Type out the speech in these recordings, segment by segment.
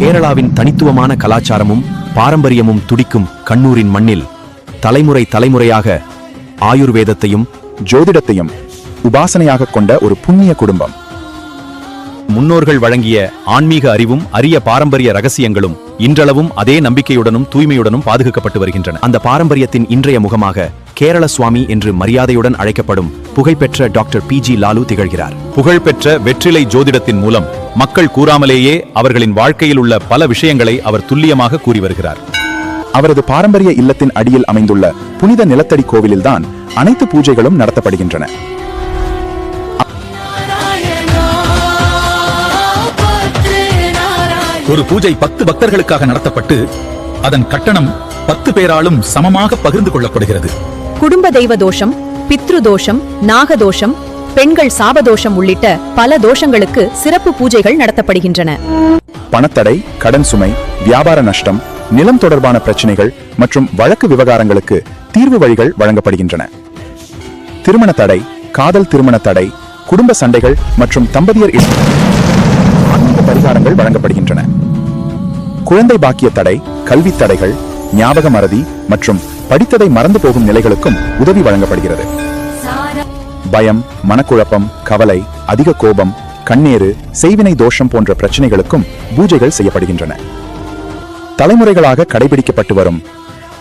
கேரளாவின் தனித்துவமான கலாச்சாரமும் பாரம்பரியமும் துடிக்கும் கண்ணூரின் மண்ணில் தலைமுறை தலைமுறையாக ஆயுர்வேதத்தையும் ஜோதிடத்தையும் உபாசனையாக கொண்ட ஒரு புண்ணிய குடும்பம். முன்னோர்கள் வழங்கிய ஆன்மீக அறிவும் அரிய பாரம்பரிய ரகசியங்களும் இன்றளவும் அதே நம்பிக்கையுடனும் தூய்மையுடனும் பாதுகாக்கப்பட்டு வருகின்றன. அந்த பாரம்பரியத்தின் இன்றைய முகமாக கேரள சுவாமி என்று மரியாதையுடன் அழைக்கப்படும் புகழ்பெற்ற டாக்டர் PG லாலு திகழ்கிறார். புகழ்பெற்ற வெற்றிலை ஜோதிடத்தின் மூலம் மக்கள் கூறாமலேயே அவர்களின் வாழ்க்கையில் உள்ள பல விஷயங்களை அவர் துல்லியமாக கூறி வருகிறார். அவரது பாரம்பரிய இல்லத்தின் அடியில் அமைந்துள்ள புனித நிலத்தடி கோவிலில்தான் அனைத்து பூஜைகளும் நடத்தப்படுகின்றன. ஒரு பூஜை 10 பக்தர்களுக்காக நடத்தப்பட்டு அதன் கட்டணம் 10 பேராலும் சமமாக பகிர்ந்து கொள்ளப்படுகிறது. குடும்ப தெய்வ தோஷம், பித்ரு தோஷம், நாகதோஷம், பெண்கள் சாபதோஷம் உள்ளிட்ட பல தோஷங்களுக்கு சிறப்பு பூஜைகள் நடத்தப்படுகின்றன. பணத்தடை, கடன் சுமை, வியாபார நஷ்டம், நிலம் தொடர்பான பிரச்சனைகள் மற்றும் வழக்கு விவகாரங்களுக்கு தீர்வு வழிகள் வழங்கப்படுகின்றன. திருமண தடை, காதல் திருமண தடை, குடும்ப சண்டைகள் மற்றும் தம்பதியர் ஆன்மீக பரிகாரங்கள் வழங்கப்படுகின்றன. குழந்தை பாக்கிய தடை, கல்வி தடைகள், ஞாபக மறதி மற்றும் படித்ததை மறந்து போகும் நிலைகளுக்கும் உதவி வழங்கப்படுகிறது. பயம், மனக்குழப்பம், கவலை, அதிக கோபம், கண்ணேறு, செய்வினை தோஷம் போன்ற பிரச்சனைகளுக்கும் பூஜைகள் செய்யப்படுகின்றன. தலைமுறைகளாக கடைபிடிக்கப்பட்டு வரும்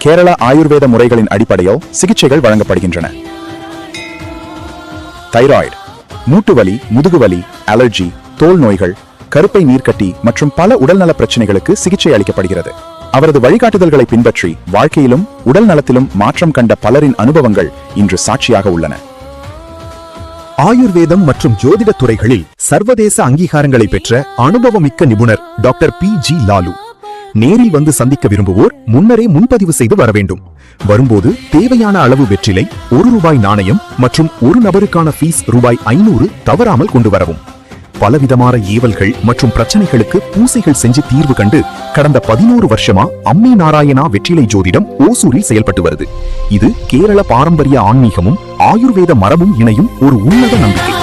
கேரள ஆயுர்வேத முறைகளின் அடிப்படையில் சிகிச்சைகள் வழங்கப்படுகின்றன. தைராய்டு, மூட்டுவலி, முதுகுவலி, அலர்ஜி, தோல் நோய்கள், கருப்பை நீர்க்கட்டி மற்றும் பல உடல்நல பிரச்சனைகளுக்கு சிகிச்சை அளிக்கப்படுகிறது. அவரது வழிகாட்டுதல்களை பின்பற்றி வாழ்க்கையிலும் உடல் நலத்திலும் மாற்றம் கண்ட பலரின் அனுபவங்கள் இன்று சாட்சியாக உள்ளன. ஆயுர்வேதம் மற்றும் ஜோதிட துறைகளில் சர்வதேச அங்கீகாரங்களை பெற்ற அனுபவமிக்க நிபுணர் டாக்டர் PG லாலு. நேரில் வந்து சந்திக்க விரும்புவோர் முன்னரே முன்பதிவு செய்து வர வேண்டும். வரும்போது தேவையான அளவு வெற்றிலை, ₹1 நாணயம் மற்றும் ஒரு நபருக்கான ஃபீஸ் ₹500 தவறாமல் கொண்டு வரவும். பலவிதமான ஏவல்கள் மற்றும் பிரச்சனைகளுக்கு பூசைகள் செஞ்சு தீர்வு கண்டு கடந்த 11 வருஷமா அம்மே நாராயணா வெற்றிலை ஜோதிடம் ஓசூரில் செயல்பட்டு வருது. இது கேரள பாரம்பரிய ஆன்மீகமும் ஆயுர்வேத மரபும் இணையும் ஒரு உன்னத நம்பிக்கை.